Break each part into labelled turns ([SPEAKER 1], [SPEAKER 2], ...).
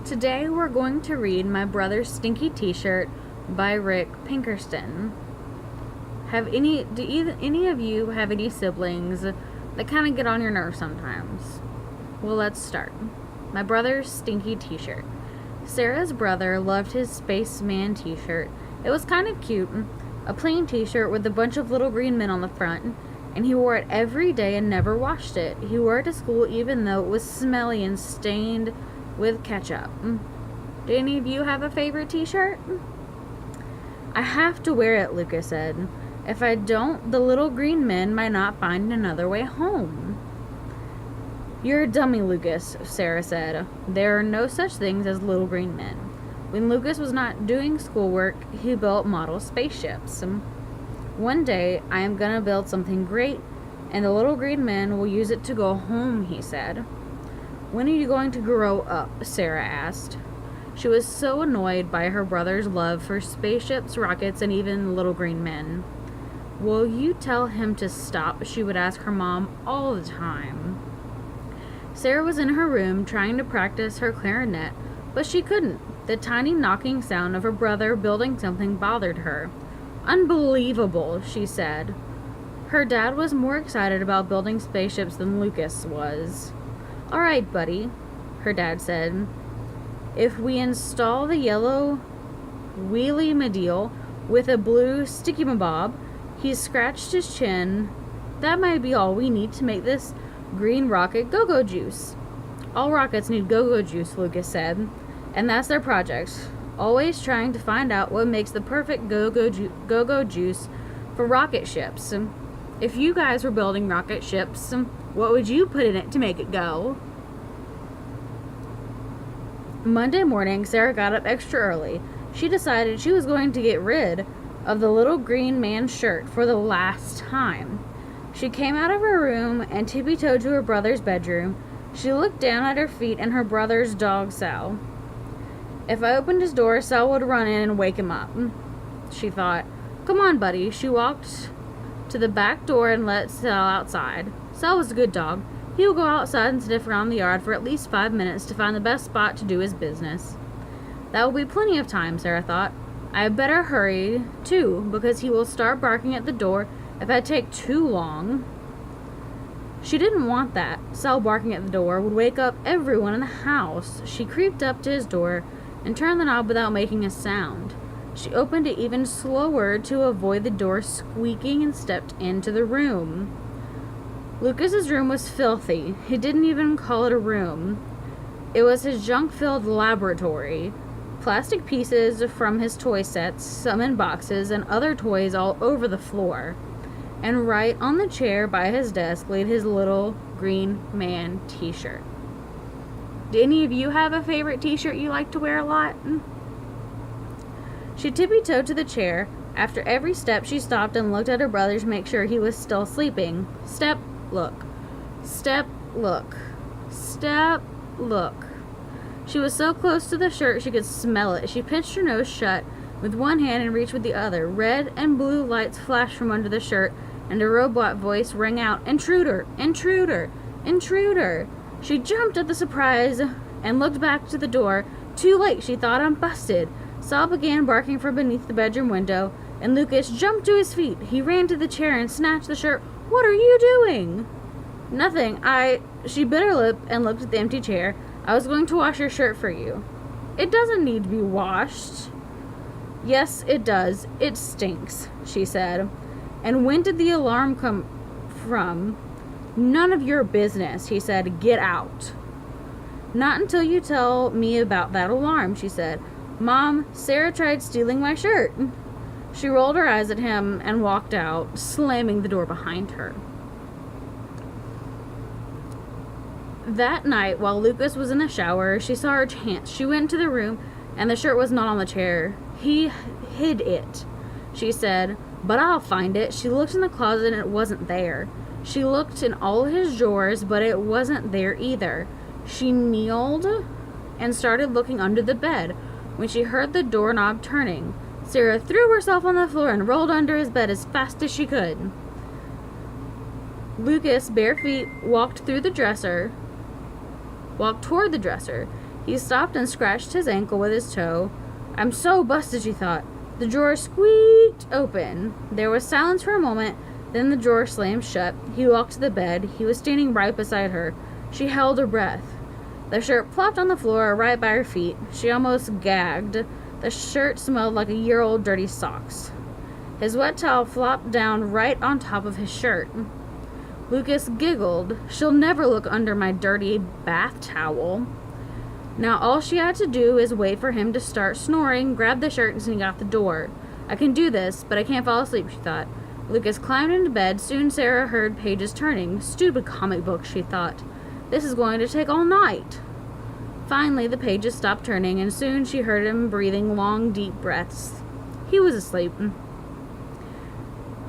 [SPEAKER 1] Today we're going to read My Brother's Stinky T-Shirt by Rick Pinkerton. Do any of you have any siblings that kind of get on your nerves sometimes? Well, let's start. My Brother's Stinky T-Shirt. Sarah's brother loved his spaceman T-shirt. It was kind of cute, a plain T-shirt with a bunch of little green men on the front, and he wore it every day and never washed it. He wore it to school even though it was smelly and stained with ketchup. Do any of you have a favorite T-shirt? I have to wear it, Lucas said. If I don't, the little green men might not find another way home. You're a dummy, Lucas, Sarah said. There are no such things as little green men. When Lucas was not doing schoolwork, he built model spaceships. One day, I am going to build something great, and the little green men will use it to go home, he said. When are you going to grow up? Sarah asked. She was so annoyed by her brother's love for spaceships, rockets, and even little green men. Will you tell him to stop? She would ask her mom all the time. Sarah was in her room trying to practice her clarinet, but she couldn't. The tiny knocking sound of her brother building something bothered her. Unbelievable, she said. Her dad was more excited about building spaceships than Lucas was. All right, buddy, her dad said. If we install the yellow wheelie medial with a blue sticky mabob, he scratched his chin. That might be all we need to make this green rocket go-go juice. All rockets need go-go juice, Lucas said, and that's their project. Always trying to find out what makes the perfect go-go juice for rocket ships. If you guys were building rocket ships, what would you put in it to make it go? Monday morning, Sarah got up extra early. She decided she was going to get rid of the little green man's shirt for the last time. She came out of her room and tippy-toed to her brother's bedroom. She looked down at her feet and her brother's dog, Sal. If I opened his door, Sal would run in and wake him up, she thought. Come on, buddy. She walked to the back door and let Sal outside. Sal was a good dog. He would go outside and sniff around the yard for at least 5 minutes to find the best spot to do his business. That will be plenty of time, Sarah thought. I had better hurry, too, because he will start barking at the door if I take too long. She didn't want that. Sal barking at the door would wake up everyone in the house. She creeped up to his door and turned the knob without making a sound. She opened it even slower to avoid the door squeaking and stepped into the room. Lucas's room was filthy. He didn't even call it a room. It was his junk-filled laboratory. Plastic pieces from his toy sets, some in boxes, and other toys all over the floor. And right on the chair by his desk laid his little green man T-shirt. Do any of you have a favorite T-shirt you like to wear a lot? She tippy-toed to the chair. After every step, she stopped and looked at her brother to make sure he was still sleeping. Step, look. Step, look. Step, look. She was so close to the shirt she could smell it. She pinched her nose shut with one hand and reached with the other. Red and blue lights flashed from under the shirt, and a robot voice rang out, Intruder! Intruder! Intruder! She jumped at the surprise and looked back to the door. Too late, she thought. I'm busted. Sal began barking from beneath the bedroom window, and Lucas jumped to his feet. He ran to the chair and snatched the shirt. What are you doing? Nothing. She bit her lip and looked at the empty chair. I was going to wash your shirt for you. It doesn't need to be washed. Yes, it does. It stinks, she said. And when did the alarm come from? None of your business, he said. Get out. Not until you tell me about that alarm, she said. Mom, Sarah tried stealing my shirt. She rolled her eyes at him and walked out, slamming the door behind her. That night, while Lucas was in the shower, she saw her chance. She went into the room, and the shirt was not on the chair. He hid it, she said, but I'll find it. She looked in the closet, and it wasn't there. She looked in all his drawers, but it wasn't there either. She kneeled and started looking under the bed when she heard the doorknob turning. Sarah threw herself on the floor and rolled under his bed as fast as she could. Lucas, bare feet, walked toward the dresser. He stopped and scratched his ankle with his toe. I'm so busted, she thought. The drawer squeaked open. There was silence for a moment, then the drawer slammed shut. He walked to the bed. He was standing right beside her. She held her breath. The shirt plopped on the floor right by her feet. She almost gagged. The shirt smelled like a year-old dirty socks. His wet towel flopped down right on top of his shirt. Lucas giggled. She'll never look under my dirty bath towel. Now all she had to do is wait for him to start snoring, grab the shirt, and sneak out the door. I can do this, but I can't fall asleep, she thought. Lucas climbed into bed. Soon Sarah heard pages turning. Stupid comic book, she thought. This is going to take all night. Finally, the pages stopped turning, and soon she heard him breathing long, deep breaths. He was asleep.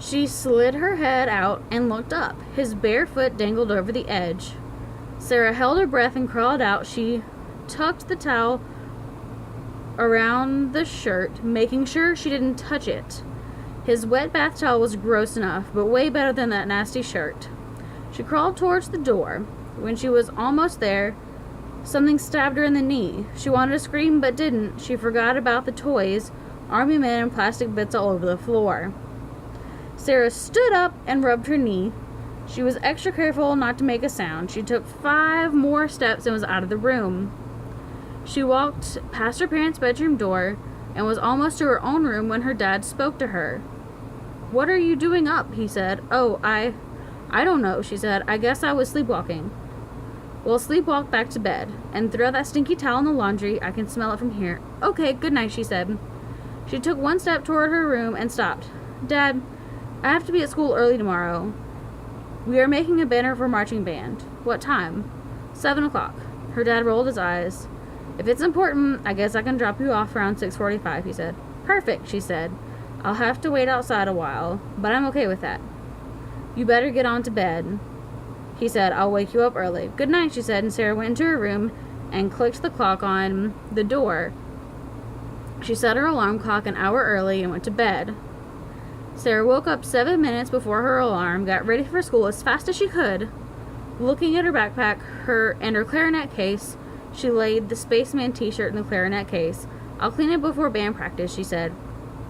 [SPEAKER 1] She slid her head out and looked up. His bare foot dangled over the edge. Sarah held her breath and crawled out. She tucked the towel around the shirt, making sure she didn't touch it. His wet bath towel was gross enough, but way better than that nasty shirt. She crawled towards the door. When she was almost there, something stabbed her in the knee. She wanted to scream, but didn't. She forgot about the toys, army men, and plastic bits all over the floor. Sarah stood up and rubbed her knee. She was extra careful not to make a sound. She took 5 more steps and was out of the room. She walked past her parents' bedroom door and was almost to her own room when her dad spoke to her. What are you doing up? He said. Oh, I don't know, she said. I guess I was sleepwalking. Well, sleepwalk back to bed and throw that stinky towel in the laundry. I can smell it from here. Okay, good night, she said. She took 1 step toward her room and stopped. Dad, I have to be at school early tomorrow. We are making a banner for marching band. What time? 7 o'clock. Her dad rolled his eyes. If it's important, I guess I can drop you off around 6:45, he said. Perfect, she said. I'll have to wait outside a while, but I'm okay with that. You better get on to bed, he said. I'll wake you up early. Good night, she said, and Sarah went into her room and clicked the clock on the door. She set her alarm clock an hour early and went to bed. Sarah woke up 7 minutes before her alarm, got ready for school as fast as she could. Looking at her backpack and her clarinet case, she laid the spaceman t-shirt in the clarinet case. I'll clean it before band practice, she said.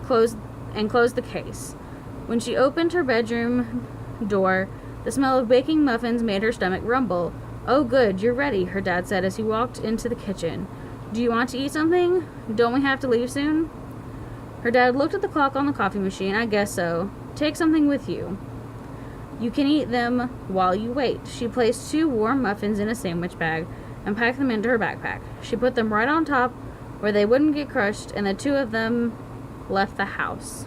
[SPEAKER 1] Closed the case. When she opened her bedroom door, the smell of baking muffins made her stomach rumble. Oh, good, you're ready, her dad said as he walked into the kitchen. Do you want to eat something? Don't we have to leave soon? Her dad looked at the clock on the coffee machine. I guess so. Take something with you. You can eat them while you wait. She placed 2 warm muffins in a sandwich bag and packed them into her backpack. She put them right on top where they wouldn't get crushed, and the 2 of them left the house.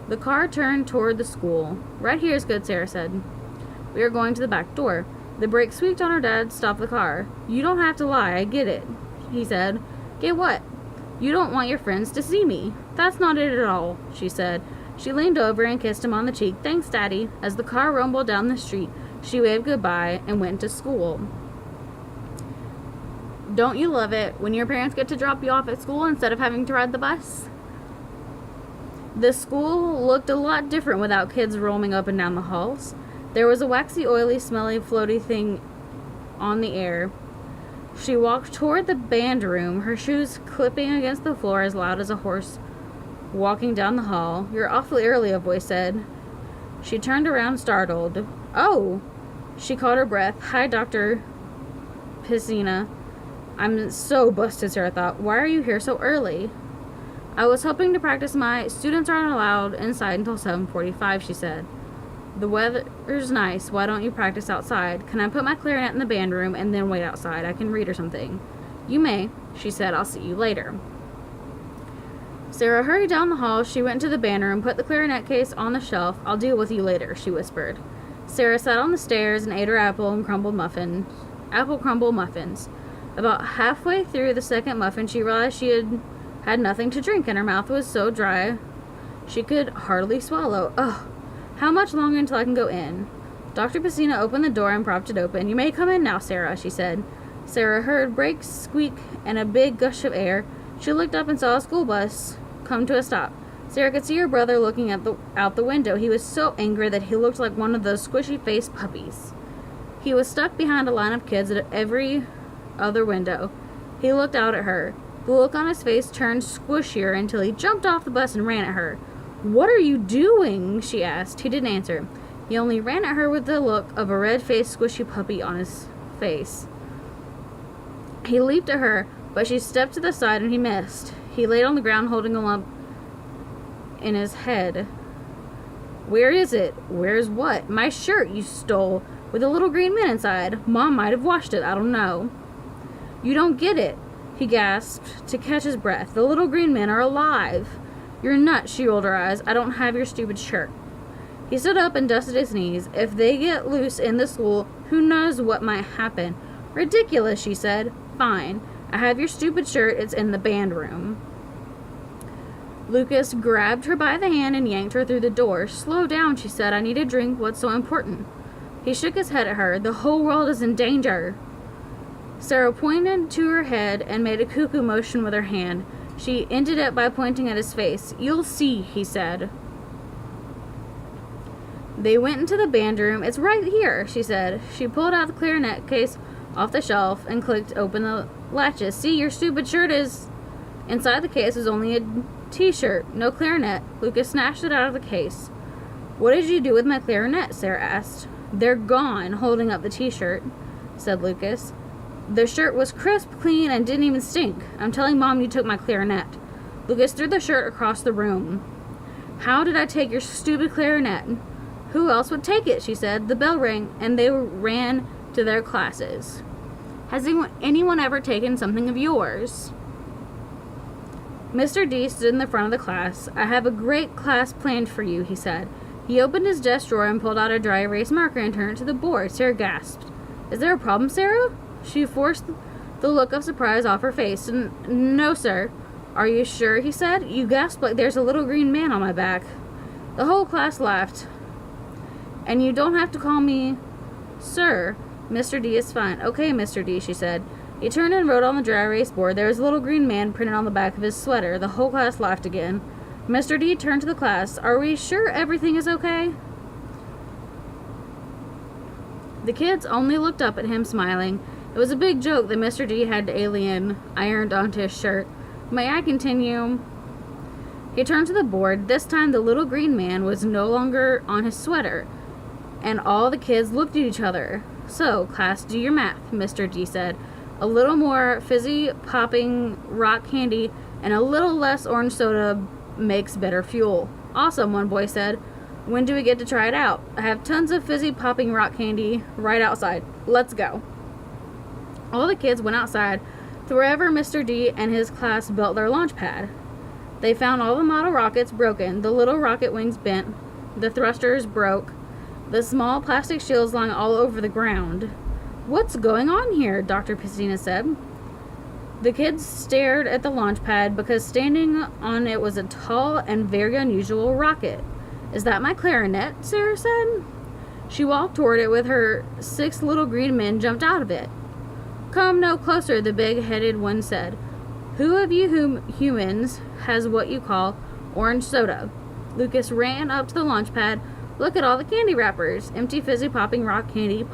[SPEAKER 1] The car turned toward the school. Right here is good, Sarah said. We are going to the back door. The brake squeaked on her dad, stopped the car. You don't have to lie, I get it, he said. Get what? You don't want your friends to see me. That's not it at all, she said. She leaned over and kissed him on the cheek. Thanks, Daddy. As the car rumbled down the street, she waved goodbye and went to school. Don't you love it when your parents get to drop you off at school instead of having to ride the bus? The school looked a lot different without kids roaming up and down the halls. There was a waxy, oily, smelly, floaty thing on the air. She walked toward the band room, her shoes clipping against the floor as loud as a horse walking down the hall. You're awfully early, a voice said. She turned around, startled. Oh! She caught her breath. Hi, Dr. Piscina. I'm so busted, Sarah thought. Why are you here so early? I was hoping to practice my students aren't allowed inside until 7:45, she said. The weather's nice. Why don't you practice outside? Can I put my clarinet in the band room and then wait outside? I can read or something. You may, she said. I'll see you later. Sarah hurried down the hall. She went to the band room, put the clarinet case on the shelf. I'll deal with you later, she whispered. Sarah sat on the stairs and ate her apple crumble muffins. About halfway through the second muffin, she realized she had nothing to drink, and her mouth was so dry she could hardly swallow. Ugh, how much longer until I can go in? Dr. Piscina opened the door and propped it open. You may come in now, Sarah, she said. Sarah heard brakes squeak and a big gush of air. She looked up and saw a school bus come to a stop. Sarah could see her brother looking out the window. He was so angry that he looked like one of those squishy-faced puppies. He was stuck behind a line of kids at every other window. He looked out at her. The look on his face turned squishier until he jumped off the bus and ran at her. "What are you doing?" she asked. He didn't answer. He only ran at her with the look of a red-faced squishy puppy on his face. He leaped at her, but she stepped to the side and he missed. He laid on the ground holding a lump in his head. "Where is it?" "Where's what?" "My shirt you stole, with a little green man inside. Mom might have washed it, I don't know." "You don't get it," he gasped to catch his breath. "The little green men are alive." "You're nuts," she rolled her eyes. "I don't have your stupid shirt." He stood up and dusted his knees. "If they get loose in the school, who knows what might happen." "Ridiculous," she said. "Fine. I have your stupid shirt. It's in the band room." Lucas grabbed her by the hand and yanked her through the door. "Slow down," she said. "I need a drink. What's so important?" He shook his head at her. "The whole world is in danger." Sarah pointed to her head and made a cuckoo motion with her hand. She ended it by pointing at his face. "You'll see," he said. They went into the band room. "It's right here," she said. She pulled out the clarinet case off the shelf and clicked open the latches. "See, your stupid shirt is..." Inside the case was only a t-shirt, no clarinet. Lucas snatched it out of the case. "What did you do with my clarinet?" Sarah asked. "They're gone," holding up the t-shirt, said Lucas. "The shirt was crisp, clean, and didn't even stink. I'm telling Mom you took my clarinet." Lucas threw the shirt across the room. "How did I take your stupid clarinet?" "Who else would take it?" she said. The bell rang, and they ran to their classes. "Has anyone ever taken something of yours?" Mr. D stood in the front of the class. "I have a great class planned for you," he said. He opened his desk drawer and pulled out a dry erase marker and turned it to the board. Sarah gasped. "Is there a problem, Sarah?" She forced the look of surprise off her face. "No, sir." "Are you sure?" he said. "You gasped like there's a little green man on my back." The whole class laughed. "And you don't have to call me sir. Mr. D is fine." "Okay, Mr. D," she said. He turned and wrote on the dry erase board. There was a little green man printed on the back of his sweater. The whole class laughed again. Mr. D turned to the class. "Are we sure everything is okay?" The kids only looked up at him, smiling. It was a big joke that Mr. D had alien ironed onto his shirt. "May I continue?" He turned to the board. This time the little green man was no longer on his sweater, and all the kids looked at each other. "So, class, do your math," Mr. D said. "A little more fizzy popping rock candy and a little less orange soda makes better fuel." "Awesome," one boy said. "When do we get to try it out?" "I have tons of fizzy popping rock candy right outside. Let's go." All the kids went outside to wherever Mr. D and his class built their launch pad. They found all the model rockets broken, the little rocket wings bent, the thrusters broke, the small plastic shields lying all over the ground. "What's going on here?" Dr. Piscina said. The kids stared at the launch pad because standing on it was a tall and very unusual rocket. "Is that my clarinet?" Sarah said. She walked toward it with her 6 little green men jumped out of it. "Come no closer," the big-headed one said. "Who of you humans has what you call orange soda?" Lucas ran up to the launch pad. "Look at all the candy wrappers." Empty fizzy popping rock candy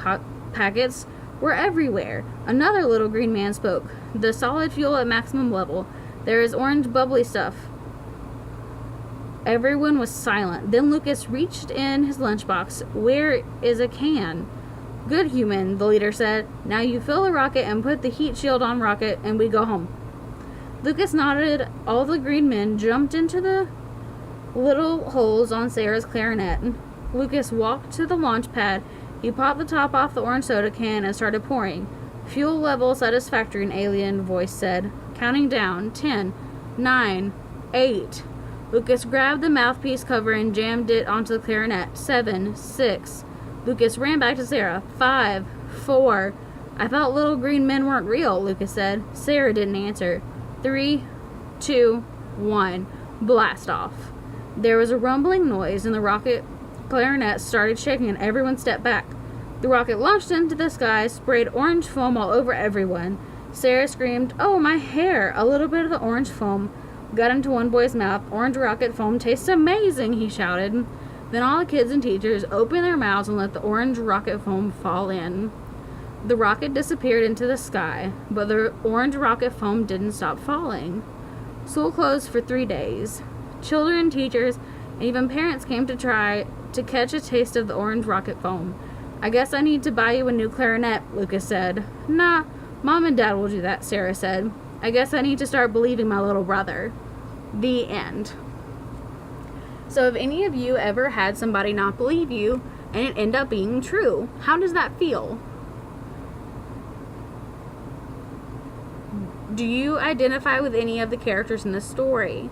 [SPEAKER 1] packets were everywhere. Another little green man spoke. "The solid fuel at maximum level. There is orange bubbly stuff." Everyone was silent. Then Lucas reached in his lunchbox. "Where is a can?" "Good human," the leader said. "Now you fill the rocket and put the heat shield on rocket and we go home." Lucas nodded. All the green men jumped into the little holes on Sarah's clarinet. Lucas walked to the launch pad. He popped the top off the orange soda can and started pouring. "Fuel level satisfactory," an alien voice said, counting down. 10, 9, 8. Lucas grabbed the mouthpiece cover and jammed it onto the clarinet. 7, 6. Lucas ran back to Sarah. 5, 4. "I thought little green men weren't real," Lucas said. Sarah didn't answer. 3, 2, 1. Blast off. There was a rumbling noise and the rocket clarinet started shaking and everyone stepped back. The rocket launched into the sky, sprayed orange foam all over everyone. Sarah screamed, "Oh, my hair!" A little bit of the orange foam got into one boy's mouth. "Orange rocket foam tastes amazing," he shouted. Then all the kids and teachers opened their mouths and let the orange rocket foam fall in. The rocket disappeared into the sky, but the orange rocket foam didn't stop falling. School closed for 3 days. Children, teachers, and even parents came to try to catch a taste of the orange rocket foam. I guess I need to buy you a new clarinet, Lucas said. Nah, Mom and Dad will do that, Sarah said. I guess I need to start believing my little brother. The end. So have any of you ever had somebody not believe you and it end up being true? How does that feel? Do you identify with any of the characters in this story?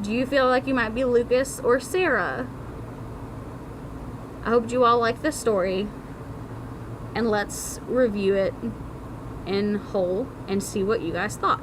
[SPEAKER 1] Do you feel like you might be Lucas or Sarah? I hope you all like this story, and let's review it in whole and see what you guys thought.